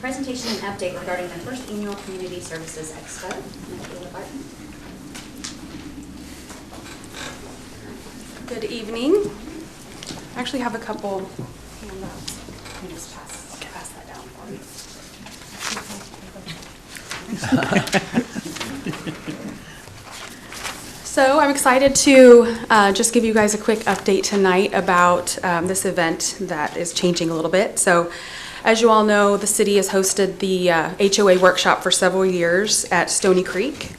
presentation and update regarding the first annual Community Services Expo. Michaela Barton. Good evening. I actually have a couple handouts. Let me just pass that down for you. So I'm excited to just give you guys a quick update tonight about this event that is changing a little bit. So as you all know, the city has hosted the HOA workshop for several years at Stony Creek.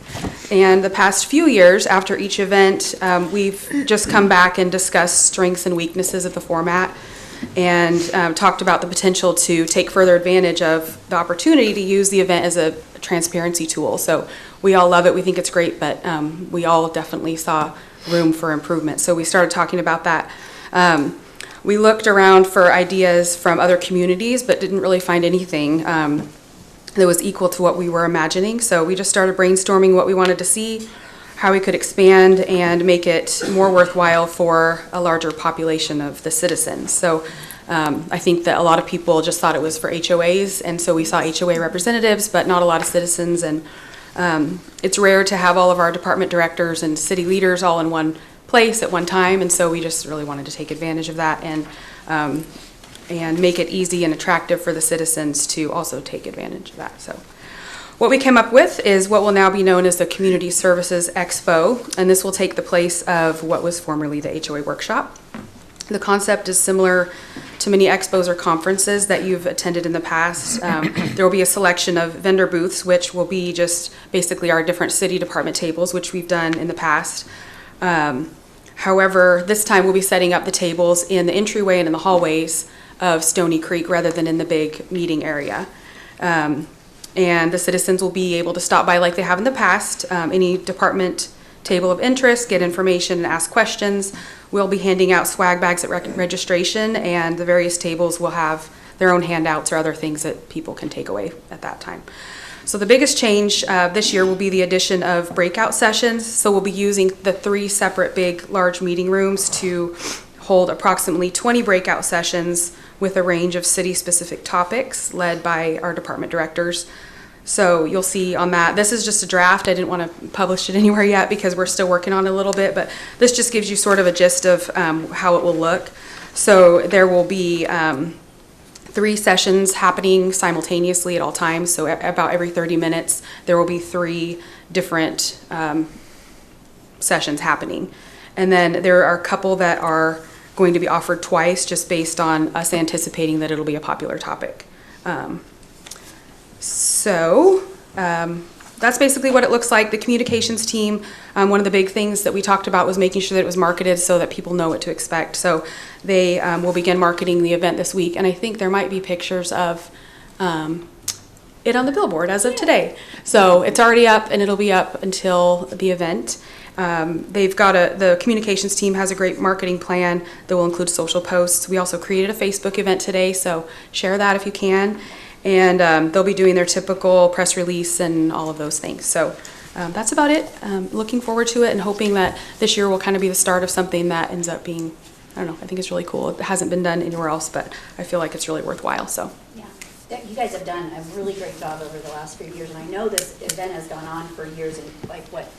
And the past few years after each event, we've just come back and discussed strengths and weaknesses of the format and talked about the potential to take further advantage of the opportunity to use the event as a transparency tool. So we all love it, we think it's great, but we all definitely saw room for improvement. So we started talking about that. We looked around for ideas from other communities, but didn't really find anything that was equal to what we were imagining. So we just started brainstorming what we wanted to see, how we could expand and make it more worthwhile for a larger population of the citizens. So I think that a lot of people just thought it was for HOAs, and so we saw HOA representatives, but not a lot of citizens. And it's rare to have all of our department directors and city leaders all in one place at one time, and so we just really wanted to take advantage of that and make it easy and attractive for the citizens to also take advantage of that. So what we came up with is what will now be known as the Community Services Expo, and this will take the place of what was formerly the HOA workshop. The concept is similar to many expos or conferences that you've attended in the past. There will be a selection of vendor booths, which will be just basically our different city department tables, which we've done in the past. However, this time we'll be setting up the tables in the entryway and in the hallways of Stony Creek rather than in the big meeting area. And the citizens will be able to stop by like they have in the past, any department table of interest, get information and ask questions. We'll be handing out swag bags at registration, and the various tables will have their own handouts or other things that people can take away at that time. So the biggest change this year will be the addition of breakout sessions. So we'll be using the 3 separate big, large meeting rooms to hold approximately 20 breakout sessions with a range of city-specific topics led by our department directors. So you'll see on that, this is just a draft. I didn't want to publish it anywhere yet because we're still working on it a little bit, but this just gives you sort of a gist of how it will look. So there will be 3 sessions happening simultaneously at all times. So about every 30 minutes, there will be 3 different sessions happening. And then there are a couple that are going to be offered twice just based on us anticipating that it'll be a popular topic. That's basically what it looks like. The communications team, one of the big things that we talked about was making sure that it was marketed so that people know what to expect. So they will begin marketing the event this week, and I think there might be pictures of it on the billboard as of today. So it's already up, and it'll be up until the event. The communications team has a great marketing plan that will include social posts. We also created a Facebook event today, so share that if you can. And they'll be doing their typical press release and all of those things. So that's about it. Looking forward to it and hoping that this year will kind of be the start of something that ends up being, I don't know, I think it's really cool. It hasn't been done anywhere else, but I feel like it's really worthwhile. So Yeah, you guys have done a really great job over the last few years, and I know this event has gone on for years, and like what,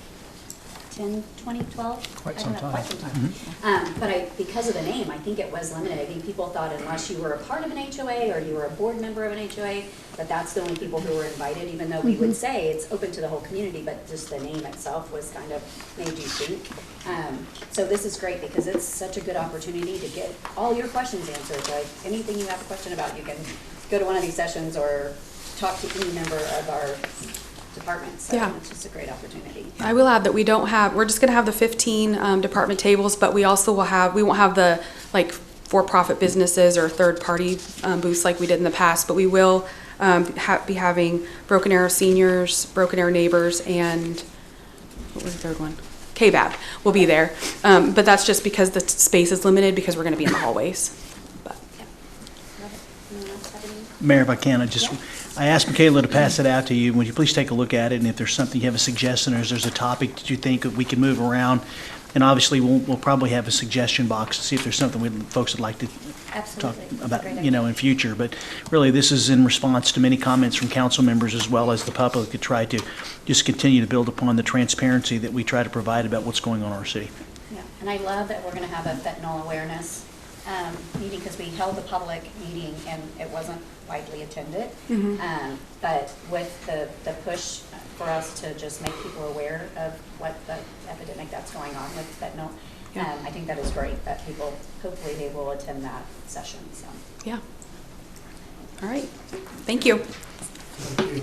10, 20, 12? Quite some time. Quite some time. But because of the name, I think it was limited. I think people thought unless you were a part of an HOA or you were a board member of an HOA, that's the only people who were invited, even though we would say it's open to the whole community, but just the name itself was kind of made you think. So this is great because it's such a good opportunity to get all your questions answered. Like anything you have a question about, you can go to one of these sessions or talk to any member of our department. So yeah, it's just a great opportunity. I will add that we're just going to have the 15 department tables, but we also we won't have the like for-profit businesses or third-party booths like we did in the past, but we will be having Broken Arrow Seniors, Broken Arrow Neighbors, and what was the third one? KBAB will be there. But that's just because the space is limited because we're going to be in the hallways. But. Yeah. Love it. Anyone else have any? Mayor, if I can, I asked Michaela to pass it out to you. Would you please take a look at it, and if there's something you have a suggestion or if there's a topic that you think that we can move around, And obviously, we'll probably have a suggestion box to see if there's something folks would like to talk Absolutely. That's a about, great in future. But really, this is in response to many comments from council members as well as the public to try to just continue to build upon the transparency that we try to provide about what's going on in our city. Yeah, and I love that we're going to have a fentanyl awareness meeting, because we held the public meeting and it wasn't widely attended. But with the push for us to just make people aware of what the epidemic that's going on with fentanyl, I think that is great, that people, hopefully they will attend that session, so. Yeah. All right. Thank you. Thank you.